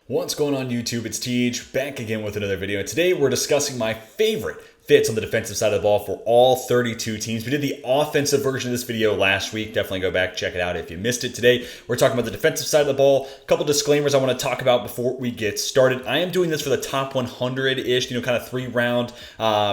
What's going on YouTube? It's TH back again with another video. Today we're discussing my favorite fits on the defensive side of the ball for all 32 teams. We did the offensive version of this video last week. Definitely go back, check it out if you missed it. Today we're talking about the defensive side of the ball. A couple disclaimers I want to talk about before we get started. I am doing this for the top 100-ish, kind of 3-round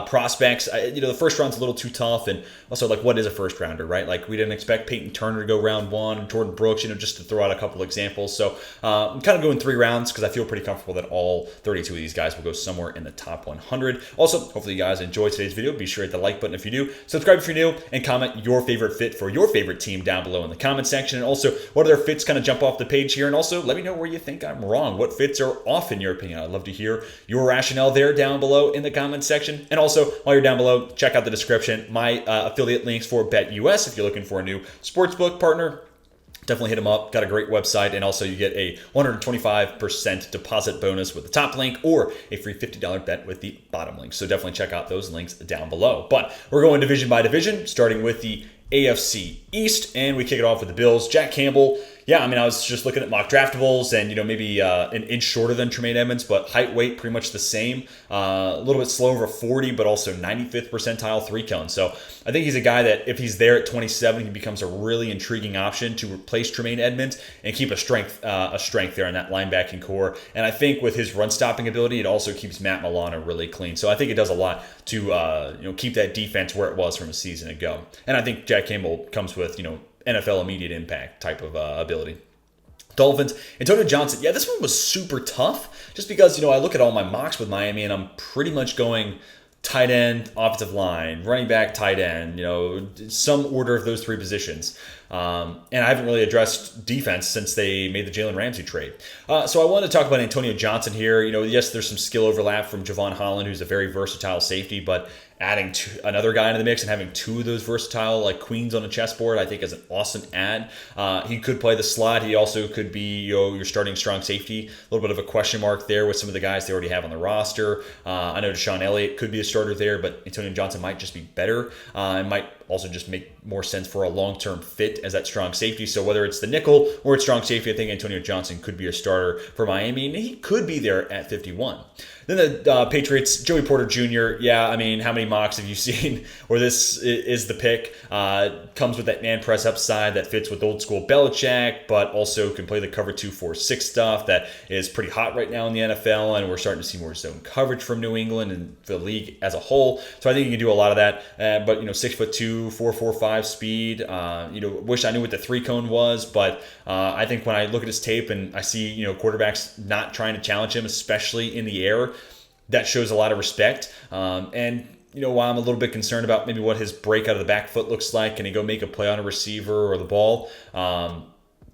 prospects. The first round's a little too tough, and also what is a first rounder, right? We didn't expect Peyton Turner to go round 1, Jordan Brooks, just to throw out a couple examples. So I'm kind of going 3 rounds because I feel pretty comfortable that all 32 of these guys will go somewhere in the top 100. Also, hopefully you guys enjoy today's video. Be sure to hit the like button if you do. Subscribe if you're new, and comment your favorite fit for your favorite team down below in the comment section. And also, what other fits kind of jump off the page here? And also, let me know where you think I'm wrong. What fits are off in your opinion? I'd love to hear your rationale there down below in the comment section. And also, while you're down below, check out the description. My affiliate links for BetUS if you're looking for a new sportsbook partner. Definitely hit them up. Got a great website, and also you get a 125% deposit bonus with the top link or a free $50 bet with the bottom link. So definitely check out those links down below. But we're going division by division, starting with the AFC East, and we kick it off with the Bills. Jack Campbell. Yeah, I was just looking at mock draftables, and maybe an inch shorter than Tremaine Edmonds, but height, weight, pretty much the same. A little bit slow over 40, but also 95th percentile 3-cone. So I think he's a guy that if he's there at 27, he becomes a really intriguing option to replace Tremaine Edmonds and keep a strength there in that linebacking core. And I think with his run stopping ability, it also keeps Matt Milano really clean. So I think it does a lot to keep that defense where it was from a season ago. And I think Jack Campbell comes with NFL immediate impact type of ability. Dolphins, Antonio Johnson. Yeah, this one was super tough just because, I look at all my mocks with Miami and I'm pretty much going tight end, offensive line, running back, tight end, some order of those 3 positions. And I haven't really addressed defense since they made the Jalen Ramsey trade. So I wanted to talk about Antonio Johnson here. Yes, there's some skill overlap from Javon Holland, who's a very versatile safety, but adding another guy into the mix and having 2 of those versatile queens on a chessboard, I think is an awesome add. He could play the slot. He also could be your starting strong safety. A little bit of a question mark there with some of the guys they already have on the roster. I know Deshaun Elliott could be a starter there, but Antonio Johnson might just be better. It might also just make more sense for a long-term fit as that strong safety. So whether it's the nickel or it's strong safety, I think Antonio Johnson could be a starter for Miami, and he could be there at 51. Then the Patriots, Joey Porter Jr. Yeah, how many mocks have you seen where this is the pick? Comes with that man press upside that fits with old school Belichick, but also can play the cover 2-4-6 stuff that is pretty hot right now in the NFL, and we're starting to see more zone coverage from New England and the league as a whole. So I think you can do a lot of that. But 6'2", 4.45 speed. Wish I knew what the 3-cone was, but I think when I look at his tape and I see quarterbacks not trying to challenge him, especially in the air, that shows a lot of respect. And while I'm a little bit concerned about maybe what his break out of the back foot looks like, can he go make a play on a receiver or the ball?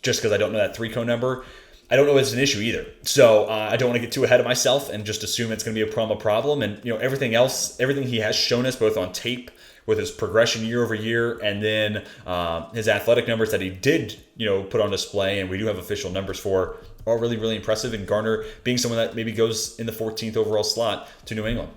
Just because I don't know that 3-cone number, I don't know if it's an issue either. So I don't want to get too ahead of myself and just assume it's going to be a problem. And everything he has shown us both on tape with his progression year over year, and then his athletic numbers that he did put on display, and we do have official numbers for, are really, really impressive. And Garner being someone that maybe goes in the 14th overall slot to New England.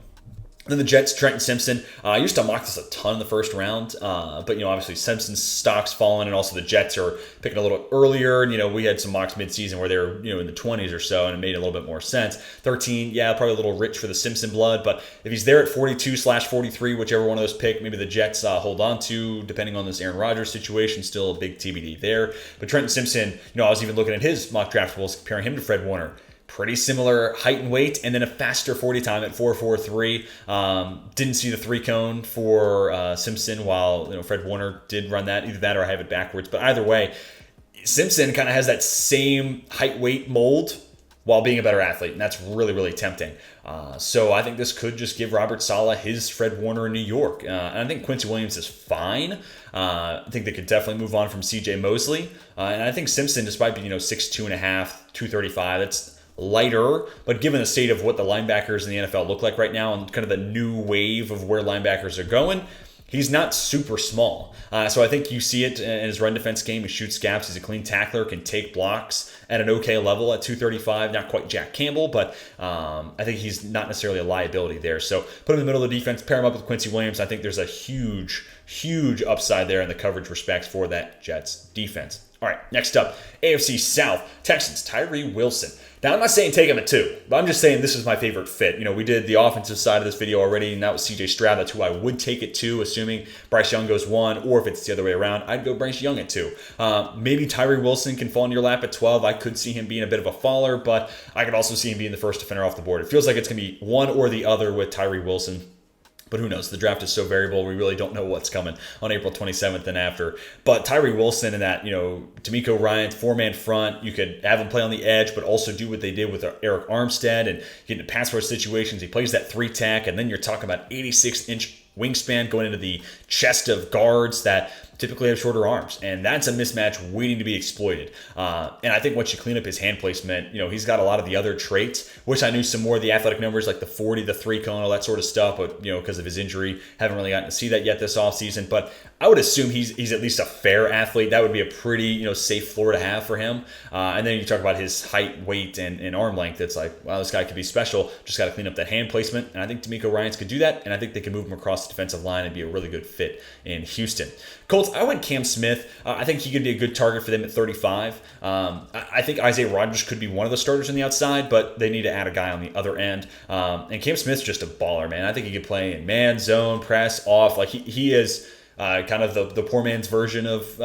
Then the Jets, Trenton Simpson. I used to mock this a ton in the first round, but obviously Simpson's stock's fallen, and also the Jets are picking a little earlier. And we had some mocks midseason where they were in the 20s or so, and it made a little bit more sense. 13, yeah, probably a little rich for the Simpson blood, but if he's there at 42/43, whichever one of those pick, maybe the Jets hold on to, depending on this Aaron Rodgers situation. Still a big TBD there. But Trenton Simpson, I was even looking at his mock draftables, comparing him to Fred Warner. Pretty similar height and weight, and then a faster 40 time at 4.43. Didn't see the 3-cone for Simpson, while Fred Warner did run that. Either that or I have it backwards. But either way, Simpson kind of has that same height weight mold while being a better athlete, and that's really, really tempting. So I think this could just give Robert Saleh his Fred Warner in New York. And I think Quincy Williams is fine. I think they could definitely move on from C.J. Mosley. And I think Simpson, despite being 6'2.5", 235, that's lighter, but given the state of what the linebackers in the NFL look like right now and kind of the new wave of where linebackers are going, he's not super small. So I think you see it in his run defense game. He shoots gaps. He's a clean tackler, can take blocks at an okay level at 235. Not quite Jack Campbell, but I think he's not necessarily a liability there. So put him in the middle of the defense, pair him up with Quincy Williams. I think there's a huge huge upside there in the coverage respects for that Jets defense. All right, next up, AFC South, Texans, Tyree Wilson. Now, I'm not saying take him at 2, but I'm just saying this is my favorite fit. We did the offensive side of this video already, and that was CJ Stroud. That's who I would take at 2, assuming Bryce Young goes 1, or if it's the other way around, I'd go Bryce Young at 2. Maybe Tyree Wilson can fall in your lap at 12. I could see him being a bit of a faller, but I could also see him being the first defender off the board. It feels like it's going to be one or the other with Tyree Wilson. But who knows? The draft is so variable. We really don't know what's coming on April 27th and after. But Tyree Wilson and that, D'Amico Ryan's 4-man front, you could have him play on the edge, but also do what they did with Eric Armstead and get into pass rush situations. He plays that 3-tack, and then you're talking about 86-inch wingspan going into the chest of guards that typically have shorter arms, and that's a mismatch waiting to be exploited. And I think once you clean up his hand placement, he's got a lot of the other traits. Wish I knew some more of the athletic numbers, like the 40, the 3-cone, all that sort of stuff, but because of his injury, haven't really gotten to see that yet this offseason. But I would assume he's at least a fair athlete. That would be a pretty safe floor to have for him. And then you talk about his height, weight, and arm length. It's like, wow, this guy could be special. Just got to clean up that hand placement. And I think D'Amico Ryans could do that. And I think they can move him across the defensive line and be a really good fit in Houston. Colts, I went Cam Smith. I think he could be a good target for them at 35. I think Isaiah Rodgers could be one of the starters on the outside, but they need to add a guy on the other end. And Cam Smith's just a baller, man. I think he could play in man, zone, press, off. Like he is kind of the poor man's version of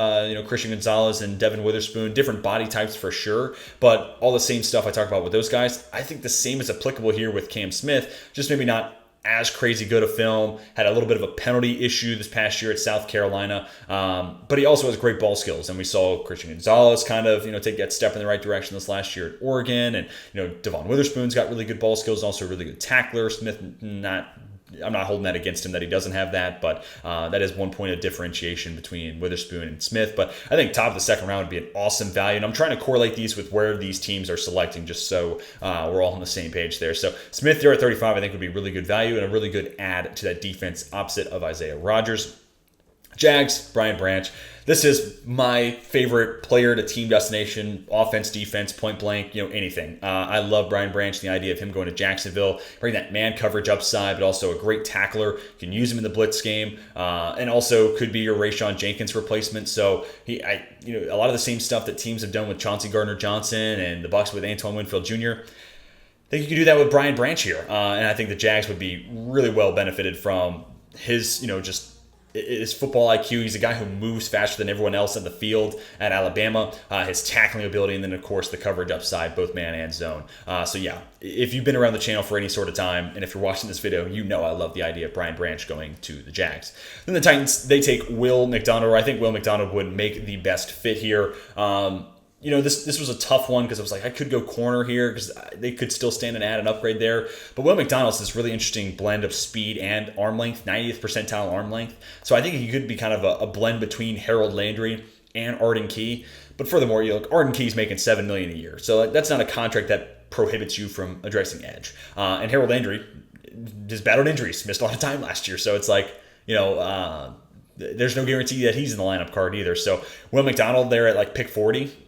Christian Gonzalez and Devin Witherspoon. Different body types for sure, but all the same stuff I talked about with those guys. I think the same is applicable here with Cam Smith, just maybe not as crazy good a film. Had a little bit of a penalty issue this past year at South Carolina, but he also has great ball skills, and we saw Christian Gonzalez kind of take that step in the right direction this last year at Oregon, and Devon Witherspoon's got really good ball skills, also a really good tackler. Smith, I'm not holding that against him that he doesn't have that, but that is one point of differentiation between Witherspoon and Smith. But I think top of the second round would be an awesome value, and I'm trying to correlate these with where these teams are selecting, just so we're all on the same page there. So Smith there at 35 I think would be really good value and a really good add to that defense opposite of Isaiah Rodgers. Jags, Brian Branch. This is my favorite player to team destination, offense, defense, point blank, anything. I love Brian Branch, the idea of him going to Jacksonville, bring that man coverage upside, but also a great tackler. You can use him in the blitz game, and also could be your Rayshon Jenkins replacement. So a lot of the same stuff that teams have done with Chauncey Gardner-Johnson and the Bucs with Antoine Winfield Jr. I think you could do that with Brian Branch here, and I think the Jags would be really well benefited from his, just his football IQ. He's a guy who moves faster than everyone else in the field at Alabama. His tackling ability, and then, of course, the coverage upside, both man and zone. So, yeah, if you've been around the channel for any sort of time, and if you're watching this video, I love the idea of Brian Branch going to the Jags. Then the Titans, they take Will McDonald. I think Will McDonald would make the best fit here. This was a tough one because I was like, I could go corner here because they could still stand and add an upgrade there. But Will McDonald's this really interesting blend of speed and arm length, 90th percentile arm length. So I think he could be kind of a blend between Harold Landry and Arden Key. But furthermore, Arden Key's making $7 million a year. So that's not a contract that prohibits you from addressing edge. And Harold Landry just battled injuries, missed a lot of time last year. So it's like, there's no guarantee that he's in the lineup card either. So Will McDonald there at like pick 40.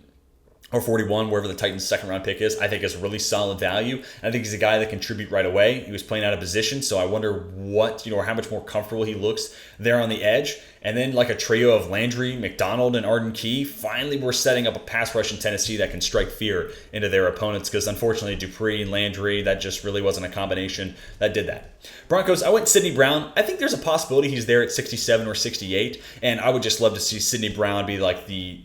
Or 41, wherever the Titans' second round pick is, I think is really solid value. And I think he's a guy that can contribute right away. He was playing out of position, so I wonder what, or how much more comfortable he looks there on the edge. And then like a trio of Landry, McDonald, and Arden Key, finally we're setting up a pass rush in Tennessee that can strike fear into their opponents, because unfortunately Dupree and Landry, that just really wasn't a combination that did that. Broncos, I went Sidney Brown. I think there's a possibility he's there at 67 or 68, and I would just love to see Sidney Brown be like the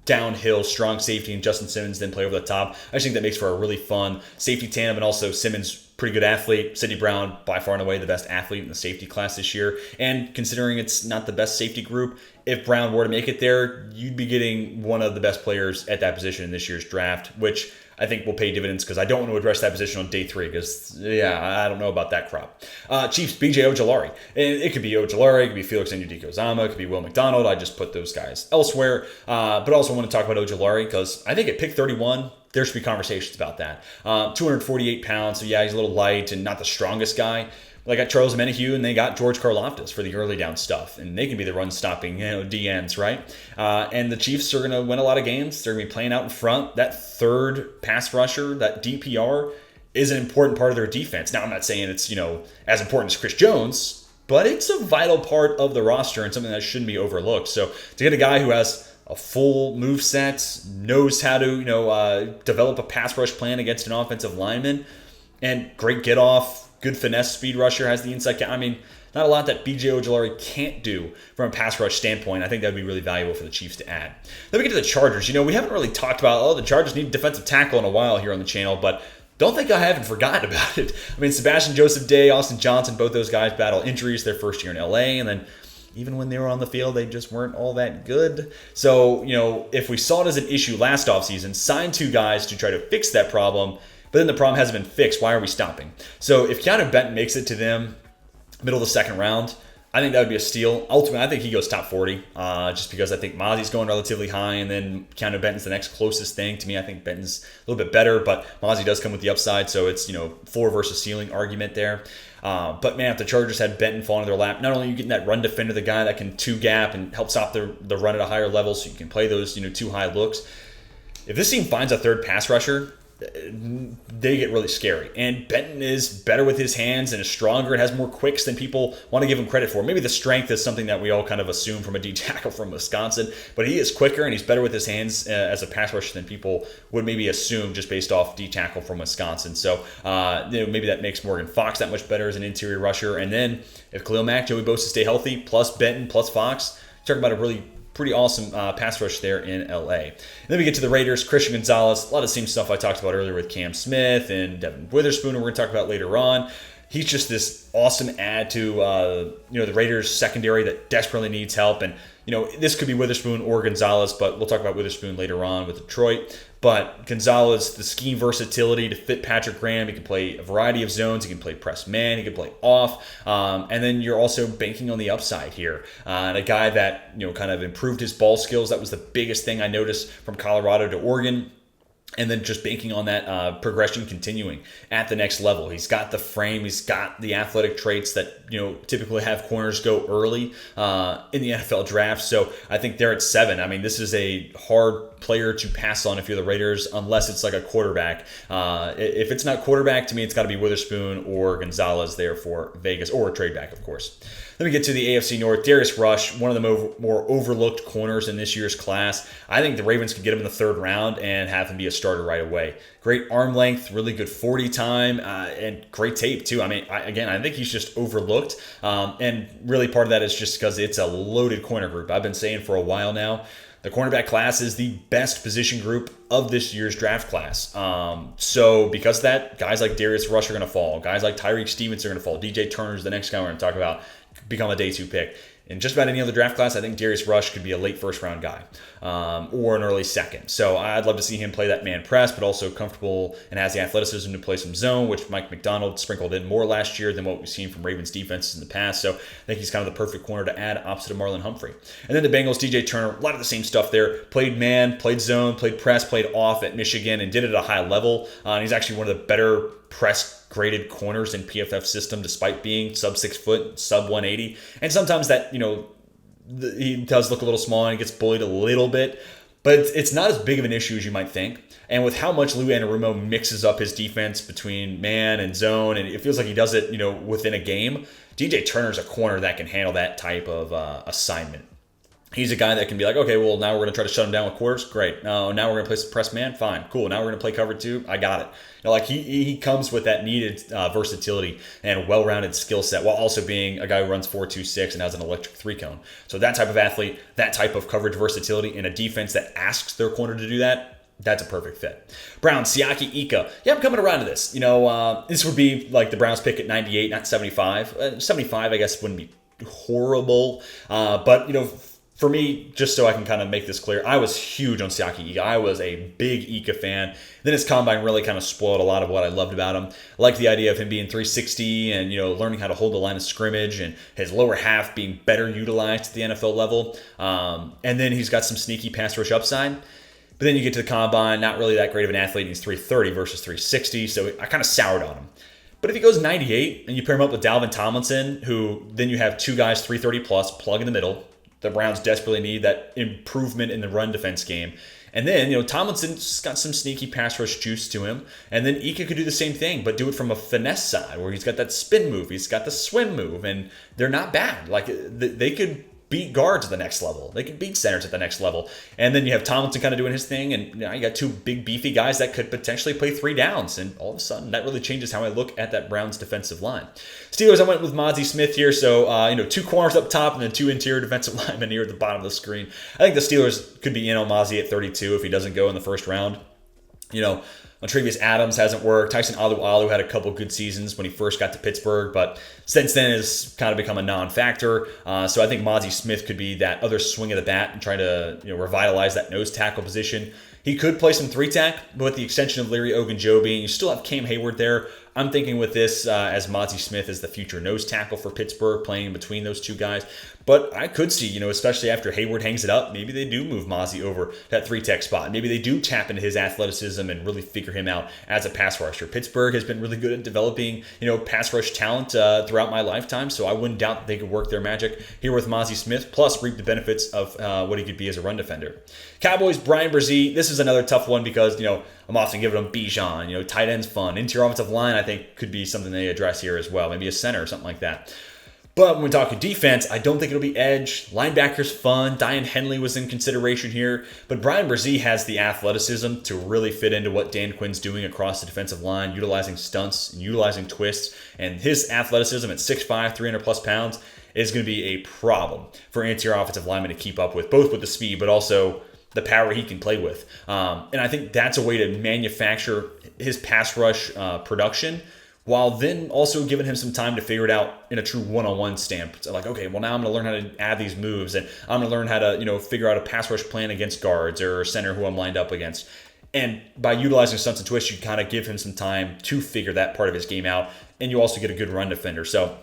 downhill strong safety and Justin Simmons then play over the top. I just think that makes for a really fun safety tandem, and also Simmons, pretty good athlete. Sidney Brown, by far and away the best athlete in the safety class this year. And considering it's not the best safety group, if Brown were to make it there, you'd be getting one of the best players at that position in this year's draft, which I think will pay dividends, because I don't want to address that position on day 3 because, I don't know about that crop. Chiefs, B.J. Ojulari. And it could be Ojulari, it could be Felix Anudike-Uzomah, it could be Will McDonald. I just put those guys elsewhere. But also want to talk about Ojulari because I think at pick 31, there should be conversations about that. 248 pounds, so he's a little light and not the strongest guy. They got Charles Menahue, and they got George Karlaftis for the early down stuff, and they can be the run-stopping, DNs, right? And the Chiefs are going to win a lot of games. They're going to be playing out in front. That third pass rusher, that DPR, is an important part of their defense. Now, I'm not saying it's, as important as Chris Jones, but it's a vital part of the roster and something that shouldn't be overlooked. So to get a guy who has a full move set, knows how to develop a pass rush plan against an offensive lineman, and great get off, good finesse speed rusher, has the inside. I mean, not a lot that B.J. Ojulari can't do from a pass rush standpoint. I think that would be really valuable for the Chiefs to add. Then we get to the Chargers. We haven't really talked about, the Chargers need defensive tackle in a while here on the channel, but don't think I haven't forgotten about it. I mean, Sebastian Joseph Day, Austin Johnson, both those guys battle injuries their first year in L.A., and then even when they were on the field, they just weren't all that good. So, if we saw it as an issue last offseason, signed 2 guys to try to fix that problem, but then the problem hasn't been fixed, why are we stopping? So if Keanu Benton makes it to them middle of the second round, I think that would be a steal. Ultimately, I think he goes top 40, just because I think Mozzie's going relatively high, and then Keanu Benton's the next closest thing. To me, I think Benton's a little bit better, but Mozzie does come with the upside, so it's, floor versus ceiling argument there. But man, if the Chargers had Benton fall into their lap, not only are you getting that run defender, the guy that can 2-gap and help stop the run at a higher level so you can play those, 2 high looks. If this team finds a third pass rusher, they get really scary. And Benton is better with his hands and is stronger and has more quicks than people want to give him credit for. Maybe the strength is something that we all kind of assume from a D tackle from Wisconsin, but he is quicker and he's better with his hands as a pass rusher than people would maybe assume just based off D tackle from Wisconsin. So maybe that makes Morgan Fox that much better as an interior rusher. And then if Khalil Mack, Joey Bosa stay healthy, plus Benton, plus Fox, talking about a really pretty awesome pass rush there in LA. And then we get to the Raiders, Christian Gonzalez, a lot of the same stuff I talked about earlier with Cam Smith and Devin Witherspoon, we're going to talk about later on. He's just this awesome add to the Raiders secondary that desperately needs help. And this could be Witherspoon or Gonzalez, but we'll talk about Witherspoon later on with Detroit. But Gonzalez, the scheme versatility to fit Patrick Graham. He can play a variety of zones. He can play press man. He can play off. And then you're also banking on the upside here. And a guy that kind of improved his ball skills. That was the biggest thing I noticed from Colorado to Oregon. And then just banking on that progression continuing at the next level. He's got the frame. He's got the athletic traits that typically have corners go early in the NFL draft. So I think they're at 7. I mean, this is a hard player to pass on if you're the Raiders, unless it's like a quarterback. If it's not quarterback, to me, it's got to be Witherspoon or Gonzalez there for Vegas, or a trade back, of course. Then we get to the AFC North. Darius Rush, one of the more overlooked corners in this year's class. I think the Ravens could get him in the 3rd round and have him be a starter right away. Great arm length, really good 40 time, and great tape too. I mean, I think he's just overlooked. And really part of that is just because it's a loaded corner group. I've been saying for a while now, the cornerback class is the best position group of this year's draft class. So because of that, guys like Darius Rush are going to fall. Guys like Tyreek Stevens are going to fall. DJ Turner's the next guy we're going to talk about, become a day 2 pick. In just about any other draft class, I think Darius Rush could be a late 1st round guy or an early 2nd. So I'd love to see him play that man press, but also comfortable and has the athleticism to play some zone, which Mike McDonald sprinkled in more last year than what we've seen from Ravens defenses in the past. So I think he's kind of the perfect corner to add opposite of Marlon Humphrey. And then the Bengals, DJ Turner, a lot of the same stuff there. Played man, played zone, played press, played off at Michigan, and did it at a high level. And he's actually one of the better press graded corners in PFF system, despite being sub 6 foot, sub 180. And sometimes that, he does look a little small and he gets bullied a little bit, but it's not as big of an issue as you might think. And with how much Lou Anarumo mixes up his defense between man and zone, and it feels like he does it, within a game, DJ Turner's a corner that can handle that type of assignment. He's a guy that can be like, okay, well, now we're going to try to shut him down with quarters. Great. Now we're going to play some press man. Fine. Cool. Now we're going to play cover 2. I got it. He comes with that needed versatility and well-rounded skill set, while also being a guy who runs 4.26 and has an electric 3-cone. So that type of athlete, that type of coverage versatility in a defense that asks their corner to do that, that's a perfect fit. Browns, Siaki Ika. Yeah, I'm coming around to this. This would be like the Browns pick at 98, not 75. 75, I guess, wouldn't be horrible. But, for me, just so I can kind of make this clear, I was huge on Siaki Ika. I was a big Ika fan. Then his combine really kind of spoiled a lot of what I loved about him. I liked the idea of him being 360 and, learning how to hold the line of scrimmage, and his lower half being better utilized at the NFL level. And then he's got some sneaky pass rush upside. But then you get to the combine, not really that great of an athlete. He's 330 versus 360, so I kind of soured on him. But if he goes 98 and you pair him up with Dalvin Tomlinson, who then you have 2 guys 330 plus, plug in the middle. The Browns desperately need that improvement in the run defense game. And then, Tomlinson's got some sneaky pass rush juice to him. And then Ika could do the same thing, but do it from a finesse side where he's got that spin move. He's got the swim move. And they're not bad. Like, they could beat guards at the next level. They could beat centers at the next level. And then you have Tomlinson kind of doing his thing. And you got two big, beefy guys that could potentially play 3 downs. And all of a sudden, that really changes how I look at that Browns defensive line. Steelers, I went with Mozzie Smith here. So, 2 corners up top and then 2 interior defensive linemen here at the bottom of the screen. I think the Steelers could be in on Mozzie at 32 if he doesn't go in the first round. Tre'Vius Adams hasn't worked. Tyson Alu had a couple good seasons when he first got to Pittsburgh, but since then has kind of become a non-factor. So I think Mozzie Smith could be that other swing of the bat and try to revitalize that nose tackle position. He could play some 3-tack, but with the extension of Larry Ogunjobi, you still have Cam Hayward there. I'm thinking with this as Mozzie Smith as the future nose tackle for Pittsburgh, playing in between those two guys. But I could see, especially after Hayward hangs it up, maybe they do move Mozzie over that 3-tech spot. Maybe they do tap into his athleticism and really figure him out as a pass rusher. Pittsburgh has been really good at developing, pass rush talent throughout my lifetime, so I wouldn't doubt that they could work their magic here with Mozzie Smith, plus reap the benefits of what he could be as a run defender. Cowboys, Brian Brzee. This is another tough one because, I'm often giving him Bijan. Tight end's fun. Interior offensive line, I think, could be something they address here as well. Maybe a center or something like that. But when we're talking defense, I don't think it'll be edge. Linebacker's fun. Diane Henley was in consideration here. But Brian Brzee has the athleticism to really fit into what Dan Quinn's doing across the defensive line, utilizing stunts and utilizing twists. And his athleticism at 6'5", 300-plus pounds is going to be a problem for interior offensive linemen to keep up with, both with the speed but also the power he can play with. And I think that's a way to manufacture his pass rush production while then also giving him some time to figure it out in a true one-on-one stamp. So like, okay, well now I'm going to learn how to add these moves, and I'm going to learn how to, figure out a pass rush plan against guards or center who I'm lined up against. And by utilizing stunts and twists, you kind of give him some time to figure that part of his game out, and you also get a good run defender. So,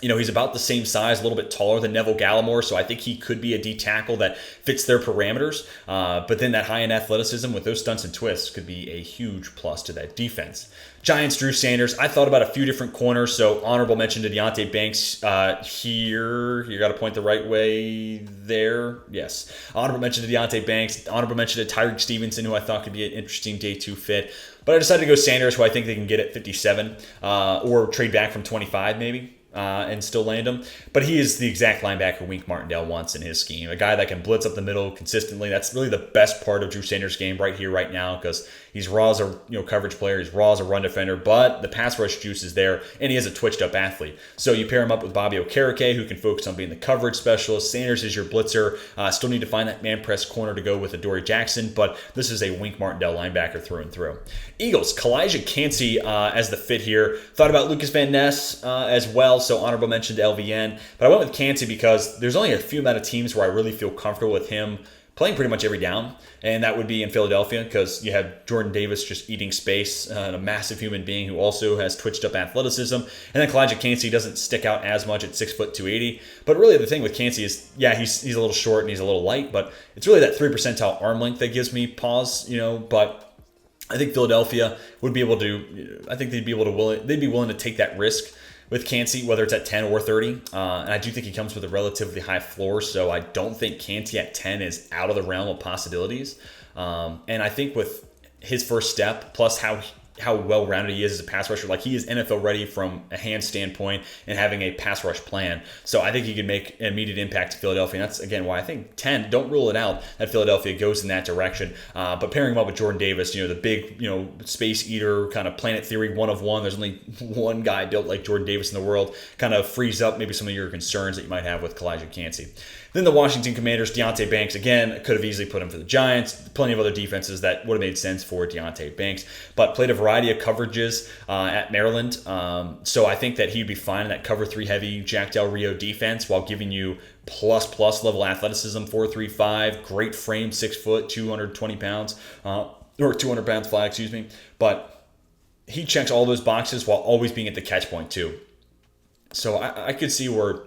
he's about the same size, a little bit taller than Neville Gallimore, so I think he could be a D tackle that fits their parameters. But then that high-end athleticism with those stunts and twists could be a huge plus to that defense. Giants, Drew Sanders. I thought about a few different corners, so honorable mention to Deonte Banks here. You got to point the right way there. Yes. Honorable mention to Deonte Banks. Honorable mention to Tyreek Stevenson, who I thought could be an interesting day 2 fit. But I decided to go Sanders, who I think they can get at 57, or trade back from 25 maybe. And still land him. But he is the exact linebacker Wink Martindale wants in his scheme. A guy that can blitz up the middle consistently. That's really the best part of Drew Sanders' game right here, right now, because he's raw as a coverage player. He's raw as a run defender, but the pass rush juice is there, and he is a twitched-up athlete. So you pair him up with Bobby Okereke, who can focus on being the coverage specialist. Sanders is your blitzer. Still need to find that man-press corner to go with Adoree Jackson, but this is a Wink Martindale linebacker through and through. Eagles, Kalijah Kancey as the fit here. Thought about Lucas Van Ness as well, so honorable mention to LVN. But I went with Kancey because there's only a few amount of teams where I really feel comfortable with him playing pretty much every down, and that would be in Philadelphia because you have Jordan Davis just eating space, and a massive human being who also has twitched up athleticism. And then Kalijah Kancey doesn't stick out as much at 6 foot 280. But really the thing with Kancey is, yeah, he's a little short and he's a little light, but it's really that 3 percentile arm length that gives me pause, but I think Philadelphia would be able to, I think they'd be willing to take that risk with Kancey, whether it's at 10 or 30. And I do think he comes with a relatively high floor, so I don't think Kancey at 10 is out of the realm of possibilities. And I think with his first step, plus how well-rounded he is as a pass rusher, like he is NFL ready from a hand standpoint and having a pass rush plan. So I think he could make an immediate impact to Philadelphia. And that's, again, why I think 10, don't rule it out that Philadelphia goes in that direction. But pairing him up with Jordan Davis, the big, space eater, kind of Planet Theory 1 of 1, there's only one guy built like Jordan Davis in the world, kind of frees up maybe some of your concerns that you might have with Kalijah Kancey. Then the Washington Commanders, Deonte Banks, again, could have easily put him for the Giants. Plenty of other defenses that would have made sense for Deonte Banks, but played a variety of coverages at Maryland. So I think that he'd be fine in that cover 3 heavy Jack Del Rio defense while giving you plus level athleticism, 4.35, great frame, 6 foot, 220 pounds, or 200 pounds flat, excuse me. But he checks all those boxes while always being at the catch point too. So I could see where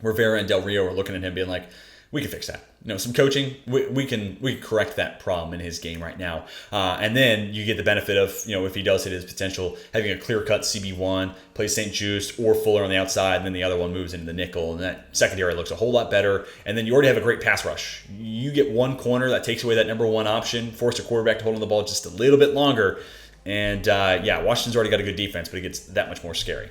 Vera and Del Rio are looking at him being like, We can fix that. Some coaching, we can correct that problem in his game right now. And then you get the benefit of, if he does hit his potential, having a clear-cut CB1, plays St. Juice or Fuller on the outside, and then the other one moves into the nickel, and that secondary looks a whole lot better. And then you already have a great pass rush. You get one corner that takes away that number one option, force a quarterback to hold on the ball just a little bit longer. And Washington's already got a good defense, but it gets that much more scary.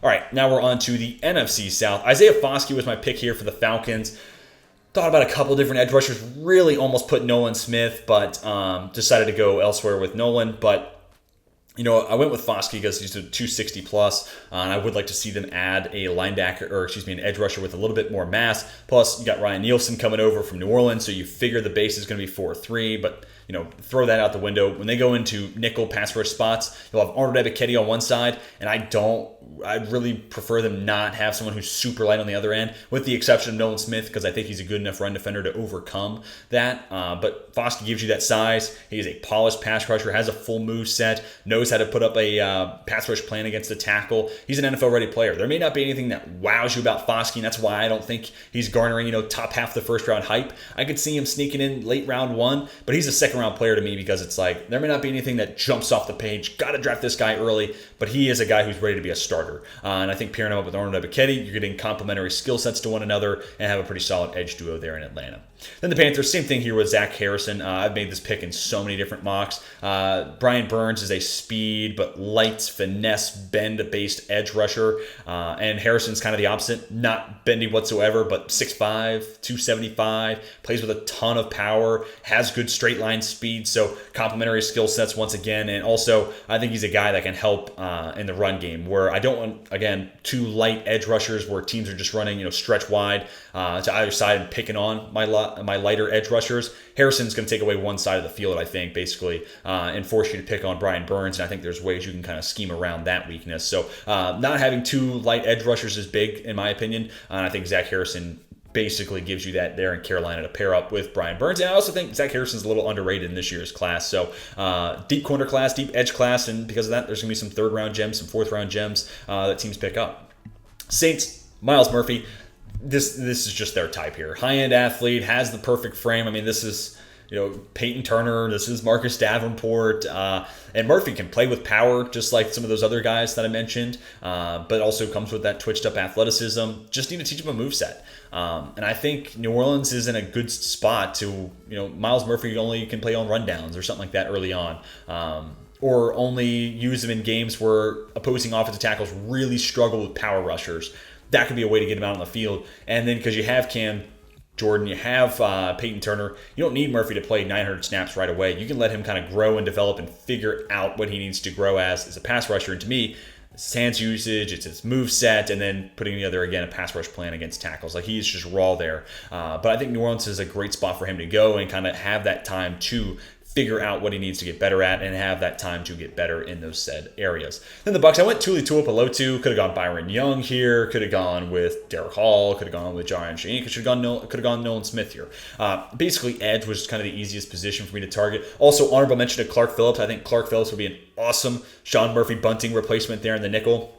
All right, now we're on to the NFC South. Isaiah Foskey was my pick here for the Falcons. Thought about a couple different edge rushers. Really almost put Nolan Smith, but decided to go elsewhere with Nolan. But I went with Foskey because he's a 260 plus, and I would like to see them add an edge rusher with a little bit more mass. Plus, you got Ryan Nielsen coming over from New Orleans, so you figure the base is going to be 4-3, but throw that out the window. When they go into nickel pass rush spots, you'll have Arnold Ebiketie on one side, and I'd really prefer them not have someone who's super light on the other end, with the exception of Nolan Smith, because I think he's a good enough run defender to overcome that. But Foskey gives you that size. He is a polished pass rusher, has a full move set, knows how to put up a pass rush plan against a tackle. He's an NFL-ready player. There may not be anything that wows you about Foskey, and that's why I don't think he's garnering, top half the first-round hype. I could see him sneaking in late round one, but he's a second-round player to me because it's like there may not be anything that jumps off the page. Got to draft this guy early, but he is a guy who's ready to be a starter. And I think pairing him up with Arnold Ebiketie, you're getting complementary skill sets to one another and have a pretty solid edge duo there in Atlanta. Then the Panthers, same thing here with Zach Harrison. I've made this pick in so many different mocks. Brian Burns is a speed but light, finesse, bend-based edge rusher. And Harrison's kind of the opposite, not bendy whatsoever, but 6'5", 275, plays with a ton of power, has good straight line speed, so complementary skill sets once again. And also, I think he's a guy that can help in the run game, where I don't want, again, two light edge rushers where teams are just running, stretch wide to either side and picking on my lighter edge rushers. Harrison's going to take away one side of the field, I think, basically, and force you to pick on Brian Burns. And I think there's ways you can kind of scheme around that weakness. So not having two light edge rushers is big, in my opinion. And I think Zach Harrison basically gives you that there in Carolina to pair up with Brian Burns. And I also think Zach Harrison's a little underrated in this year's class. So deep corner class, deep edge class, and because of that, there's going to be some third-round gems, some fourth-round gems that teams pick up. Saints, Myles Murphy. This is just their type here. High-end athlete, has the perfect frame. I mean, this is Peyton Turner, this is Marcus Davenport, and Murphy can play with power just like some of those other guys that I mentioned, but also comes with that twitched-up athleticism. Just need to teach him a moveset. And I think New Orleans is in a good spot to, Myles Murphy only can play on rundowns or something like that early on. Or only use him in games where opposing offensive tackles really struggle with power rushers. That could be a way to get him out on the field. And then because you have Cam Jordan, you have Peyton Turner, you don't need Murphy to play 900 snaps right away. You can let him kind of grow and develop and figure out what he needs to grow as a pass rusher. And to me, it's hands usage, it's his move set, and then putting together, again, a pass rush plan against tackles. Like, he's just raw there. But I think New Orleans is a great spot for him to go and kind of have that time to figure out what he needs to get better at and have that time to get better in those said areas. Then the Bucs, I went Tuli Tuipulotu. Could have gone Byron Young here. Could have gone with Derek Hall. Could have gone with Jarian Sheen. Could have gone Nolan Smith here. Basically, edge was kind of the easiest position for me to target. Also, honorable mention to Clark Phillips. I think Clark Phillips would be an awesome Sean Murphy bunting replacement there in the nickel.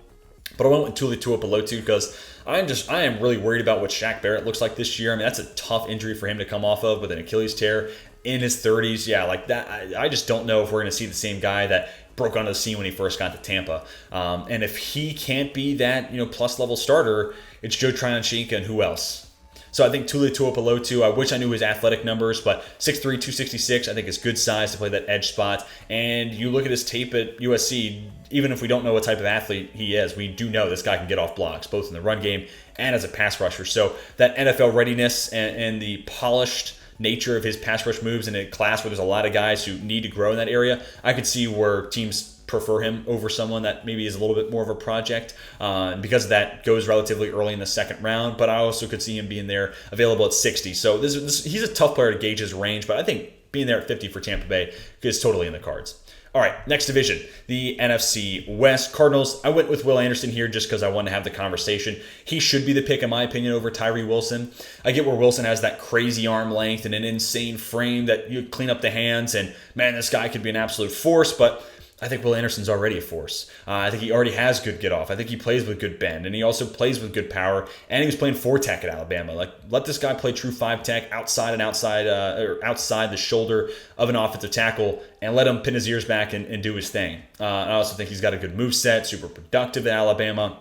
But I went with Tuli Tuipulotu because I am really worried about what Shaq Barrett looks like this year. I mean, that's a tough injury for him to come off of with an Achilles tear in his 30s. Yeah, like that. I just don't know if we're going to see the same guy that broke onto the scene when he first got to Tampa. And if he can't be that, plus level starter, it's Joe Tryon-Shoyinka and who else? So I think Tuli Tuipulotu, I wish I knew his athletic numbers, but 6'3", 266, I think is good size to play that edge spot. And you look at his tape at USC, even if we don't know what type of athlete he is, we do know this guy can get off blocks, both in the run game and as a pass rusher. So that NFL readiness and the polished nature of his pass rush moves in a class where there's a lot of guys who need to grow in that area, I could see where teams prefer him over someone that maybe is a little bit more of a project. And because of that, goes relatively early in the second round, but I also could see him being there available at 60. So he's a tough player to gauge his range, but I think being there at 50 for Tampa Bay is totally in the cards. All right, next division, the NFC West. Cardinals, I went with Will Anderson here just because I wanted to have the conversation. He should be the pick, in my opinion, over Tyree Wilson. I get where Wilson has that crazy arm length and an insane frame that you clean up the hands, and man, this guy could be an absolute force, but I think Will Anderson's already a force. I think he already has good get off. I think he plays with good bend, and he also plays with good power. And he was playing 4-tech at Alabama. Like, let this guy play true 5-tech outside or outside the shoulder of an offensive tackle, and let him pin his ears back and do his thing. I also think he's got a good moveset, super productive at Alabama,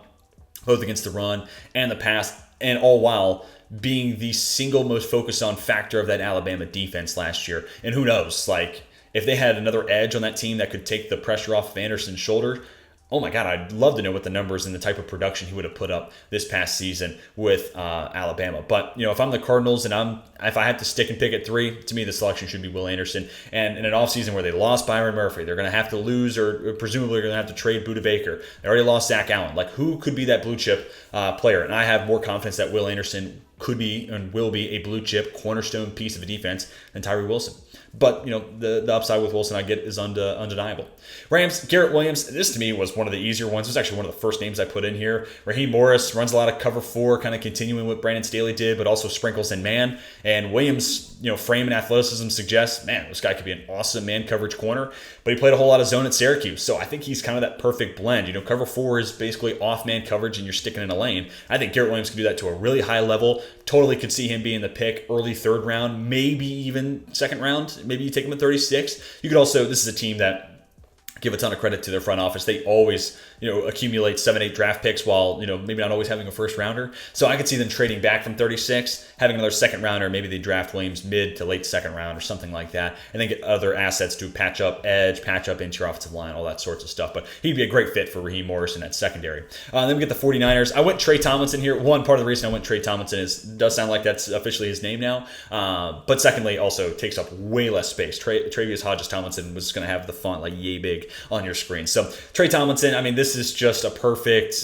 both against the run and the pass, and all while being the single most focused on factor of that Alabama defense last year. And who knows, like, if they had another edge on that team that could take the pressure off of Anderson's shoulder, oh my God, I'd love to know what the numbers and the type of production he would have put up this past season with Alabama. But, if I'm the Cardinals and if I have to stick and pick at 3, to me the selection should be Will Anderson. And in an offseason where they lost Byron Murphy, they're going to have to lose or presumably going to have to trade Budda Baker. They already lost Zach Allen. Like, who could be that blue chip player? And I have more confidence that Will Anderson could be and will be a blue chip cornerstone piece of a defense than Tyree Wilson. But, the upside with Wilson I get is undeniable. Rams, Garrett Williams, this to me was one of the easier ones. It was actually one of the first names I put in here. Raheem Morris runs a lot of cover 4, kind of continuing what Brandon Staley did, but also sprinkles in man. And Williams, frame and athleticism suggests, man, this guy could be an awesome man coverage corner. But he played a whole lot of zone at Syracuse. So I think he's kind of that perfect blend. Cover 4 is basically off man coverage and you're sticking in a lane. I think Garrett Williams can do that to a really high level. Totally could see him being the pick early 3rd round, maybe even 2nd round. Maybe you take him at 36. You could also, this is a team that give a ton of credit to their front office. They always, accumulate 7-8 draft picks while, maybe not always having a first rounder. So I could see them trading back from 36, having another 2nd rounder. Maybe they draft Williams mid to late 2nd round or something like that, and then get other assets to patch up edge, patch up interior offensive line, all that sorts of stuff. But he'd be a great fit for Raheem Morris in that secondary. Then we get the 49ers. I went Trey Tomlinson here. One part of the reason I went Trey Tomlinson does sound like that's officially his name now. But secondly, also takes up way less space. Travius Hodges Tomlinson was going to have the font like yay big on your screen. So Trey Tomlinson, I mean, this is just a perfect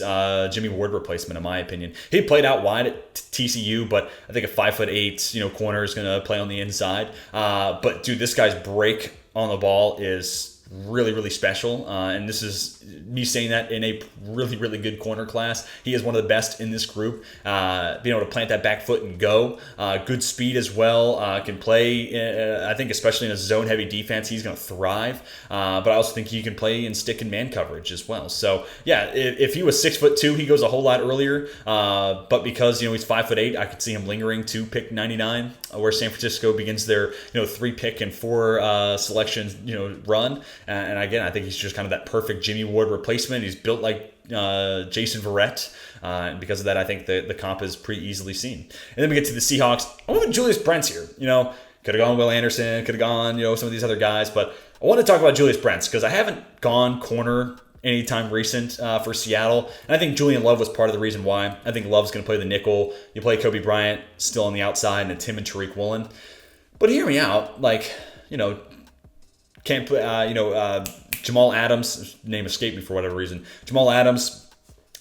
Jimmy Ward replacement in my opinion. He played out wide at TCU, but I think a 5'8", corner is going to play on the inside. But dude, this guy's break on the ball is really, really special. And this is me saying that in a really, really good corner class. He is one of the best in this group. Being able to plant that back foot and go. Good speed as well. Can play, I think, especially in a zone-heavy defense, he's going to thrive. But I also think he can play in stick and man coverage as well. So, yeah, if he was 6'2", he goes a whole lot earlier. But because, he's 5'8", I could see him lingering to pick 99, where San Francisco begins their, 3-pick and 4 selection, run. And again, I think he's just kind of that perfect Jimmy Ward replacement. He's built like Jason Verrett. And because of that, I think the comp is pretty easily seen. And then we get to the Seahawks. I went with Julius Brents here. Could have gone Will Anderson, could have gone, some of these other guys. But I want to talk about Julius Brents because I haven't gone corner anytime recent for Seattle. And I think Julian Love was part of the reason why. I think Love's going to play the nickel. You play Kobe Bryant still on the outside, and it's him and Tariq Woolen. But hear me out. Can't put, Jamal Adams, name escaped me for whatever reason. Jamal Adams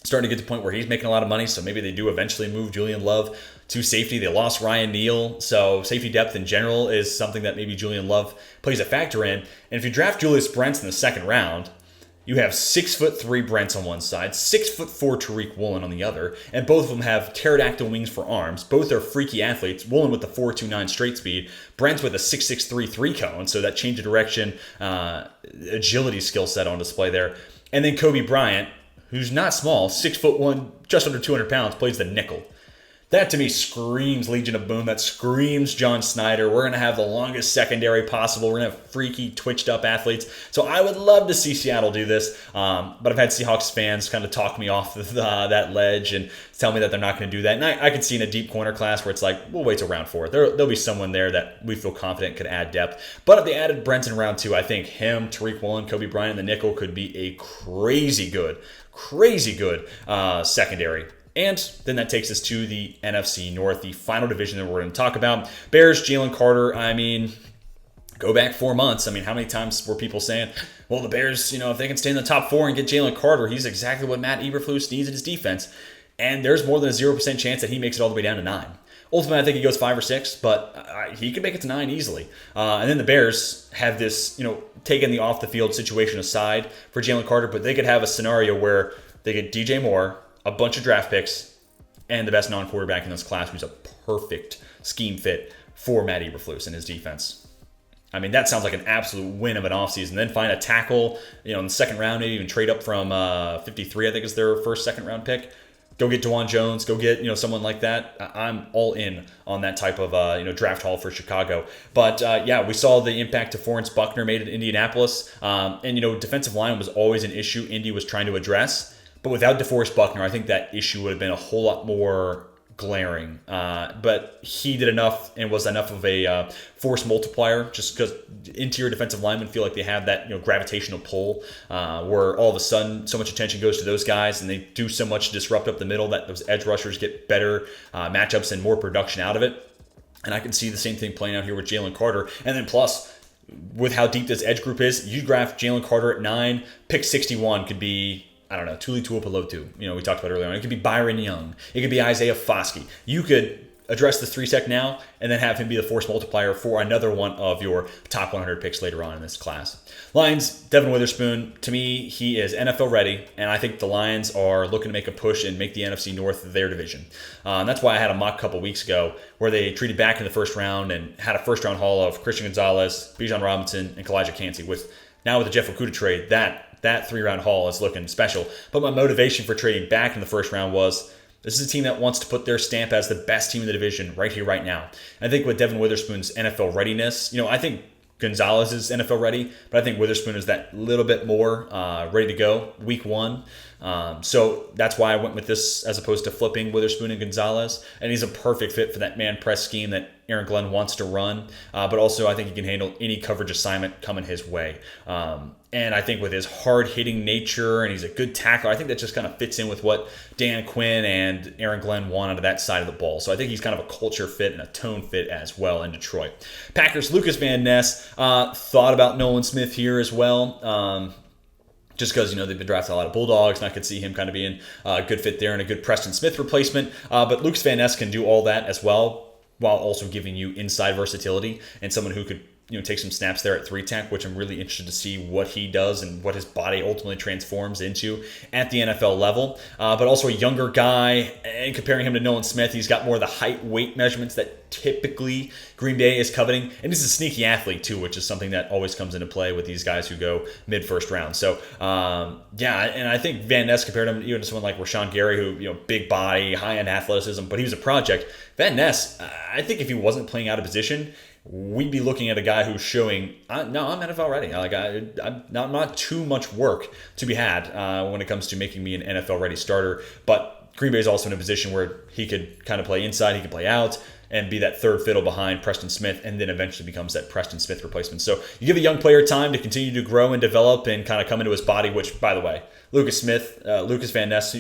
starting to get to the point where he's making a lot of money, so maybe they do eventually move Julian Love to safety. They lost Ryan Neal, so safety depth in general is something that maybe Julian Love plays a factor in. And if you draft Julius Brents in the 2nd round, you have 6'3" Brents on one side, 6'4" Tariq Woolen on the other, and both of them have pterodactyl wings for arms. Both are freaky athletes. Woolen with the 4.29 straight speed, Brents with a 6'6" 3-cone, so that change of direction, agility skill set on display there. And then Kobe Bryant, who's not small, 6'1", just under 200 pounds, plays the nickel. That to me screams Legion of Boom. That screams John Snyder. We're going to have the longest secondary possible. We're going to have freaky, twitched up athletes. So I would love to see Seattle do this. But I've had Seahawks fans kind of talk me off that ledge and tell me that they're not going to do that. And I could see in a deep corner class where it's like, we'll wait till round 4. There'll be someone there that we feel confident could add depth. But if they added Brent in round 2, I think him, Tariq Woolen, Kobe Bryant, and the nickel could be a crazy good secondary. And then that takes us to the NFC North, the final division that we're going to talk about. Bears, Jalen Carter. I mean, go back 4 months. I mean, how many times were people saying, well, the Bears, if they can stay in the top 4 and get Jalen Carter, he's exactly what Matt Eberflus needs in his defense. And there's more than a 0% chance that he makes it all the way down to 9. Ultimately, I think he goes 5 or 6, but he could make it to 9 easily. And then the Bears have this, taking the off-the-field situation aside for Jalen Carter, but they could have a scenario where they get DJ Moore, a bunch of draft picks, and the best non-quarterback in this class, who's a perfect scheme fit for Matt Eberflus and his defense. I mean, that sounds like an absolute win of an offseason. Then find a tackle, in the second round, maybe even trade up from 53, I think is their first second round pick. Go get DeJuan Jones. Go get someone like that. I'm all in on that type of draft haul for Chicago. But we saw the impact DeForest Buckner made at Indianapolis. And defensive line was always an issue Indy was trying to address. But without DeForest Buckner, I think that issue would have been a whole lot more glaring. But he did enough and was enough of a force multiplier, just because interior defensive linemen feel like they have that gravitational pull where all of a sudden so much attention goes to those guys and they do so much to disrupt up the middle that those edge rushers get better matchups and more production out of it. And I can see the same thing playing out here with Jalen Carter. And then plus, with how deep this edge group is, you draft Jalen Carter at 9, pick 61 could be, I don't know, Tuli Tuipulotu. We talked about earlier on. It could be Byron Young. It could be Isaiah Foskey. You could address the 3-tech now and then have him be the force multiplier for another one of your top 100 picks later on in this class. Lions, Devin Witherspoon, to me, he is NFL ready, and I think the Lions are looking to make a push and make the NFC North their division. And that's why I had a mock a couple weeks ago where they treated back in the first round and had a first-round haul of Christian Gonzalez, Bijan Robinson, and Kalijah Kancey. Now with the Jeff Okudah trade, that 3-round haul is looking special. But my motivation for trading back in the first round was this is a team that wants to put their stamp as the best team in the division right here, right now. I think with Devin Witherspoon's NFL readiness, I think Gonzalez is NFL ready, but I think Witherspoon is that little bit more ready to go week 1. So that's why I went with this as opposed to flipping Witherspoon and Gonzalez. And he's a perfect fit for that man press scheme that Aaron Glenn wants to run. But also I think he can handle any coverage assignment coming his way. And I think with his hard-hitting nature and he's a good tackler, I think that just kind of fits in with what Dan Quinn and Aaron Glenn want out of that side of the ball. So I think he's kind of a culture fit and a tone fit as well in Detroit. Packers, Lucas Van Ness, thought about Nolan Smith here as well. Just because, they've been drafting a lot of Bulldogs, and I could see him kind of being a good fit there and a good Preston Smith replacement. But Lucas Van Ness can do all that as well, while also giving you inside versatility and someone who could take some snaps there at 3-tech, which I'm really interested to see what he does and what his body ultimately transforms into at the NFL level. But also a younger guy, and comparing him to Nolan Smith, he's got more of the height weight measurements that typically Green Bay is coveting. And he's a sneaky athlete too, which is something that always comes into play with these guys who go mid-first round. So and I think Van Ness compared him even to someone like Rashawn Gary, who, big body, high-end athleticism, but he was a project. Van Ness, I think if he wasn't playing out of position, we'd be looking at a guy who's showing, I'm NFL ready. I'm not too much work to be had when it comes to making me an NFL ready starter. But Green Bay is also in a position where he could kind of play inside, he could play out, and be that third fiddle behind Preston Smith, and then eventually becomes that Preston Smith replacement. So you give a young player time to continue to grow and develop and kind of come into his body, which, by the way, Lucas Van Ness,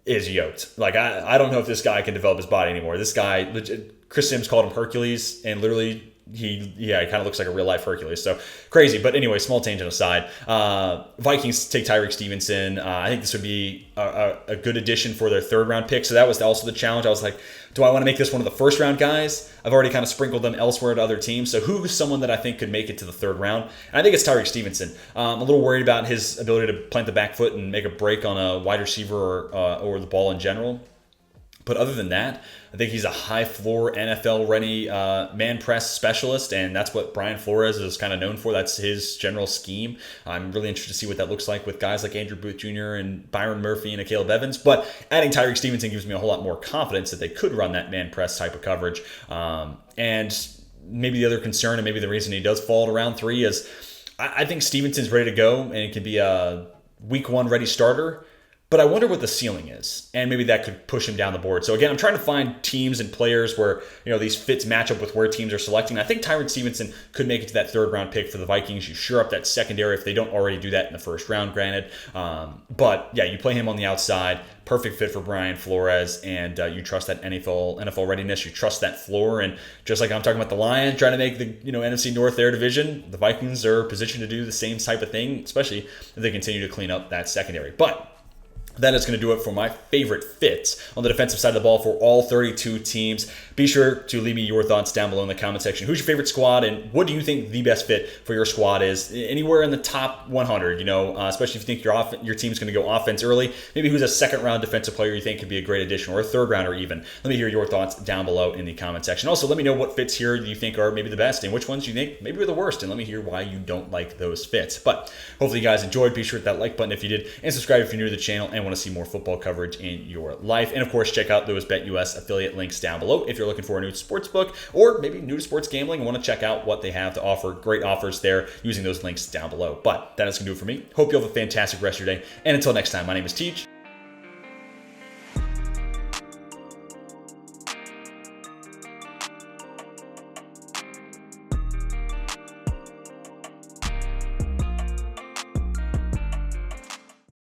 is yoked. I don't know if this guy can develop his body anymore. This guy, Chris Sims called him Hercules, and literally he kind of looks like a real life Hercules. So crazy. But anyway, small tangent aside, Vikings take Tyreek Stevenson. I think this would be a good addition for their 3rd-round pick. So that was also the challenge. I was like, do I want to make this one of the 1st-round guys? I've already kind of sprinkled them elsewhere to other teams. So who's someone that I think could make it to the 3rd round? And I think it's Tyreek Stevenson. I'm a little worried about his ability to plant the back foot and make a break on a wide receiver or the ball in general. But other than that, I think he's a high-floor, NFL-ready man press specialist, and that's what Brian Flores is kind of known for. That's his general scheme. I'm really interested to see what that looks like with guys like Andrew Booth Jr. and Byron Murphy and Caleb Evans. But adding Tyreek Stevenson gives me a whole lot more confidence that they could run that man press type of coverage. And maybe the other concern, and maybe the reason he does fall at round 3 is I think Stevenson's ready to go, and it could be a week 1 ready starter. But I wonder what the ceiling is, and maybe that could push him down the board. So again, I'm trying to find teams and players where these fits match up with where teams are selecting. I think Tyron Stevenson could make it to that 3rd-round pick for the Vikings. You shore up that secondary if they don't already do that in the 1st round, granted. But yeah, you play him on the outside. Perfect fit for Brian Flores, and you trust that NFL readiness. You trust that floor, and just like I'm talking about the Lions trying to make the NFC North their division, the Vikings are positioned to do the same type of thing, especially if they continue to clean up that secondary. But that is going to do it for my favorite fits on the defensive side of the ball for all 32 teams. Be sure to leave me your thoughts down below in the comment section. Who's your favorite squad, and what do you think the best fit for your squad is? Anywhere in the top 100, especially if you think your team's going to go offense early. Maybe who's a second-round defensive player you think could be a great addition, or a third-rounder even. Let me hear your thoughts down below in the comment section. Also, let me know what fits here you think are maybe the best, and which ones you think maybe are the worst, and let me hear why you don't like those fits. But hopefully you guys enjoyed. Be sure to hit that like button if you did, and subscribe if you're new to the channel and want to see more football coverage in your life. And of course, check out those BetUS affiliate links down below if you're looking for a new sports book, or maybe new to sports gambling and want to check out what they have to offer. Great offers there using those links down below. But that is going to do it for me. Hope you have a fantastic rest of your day. And until next time, my name is Teach.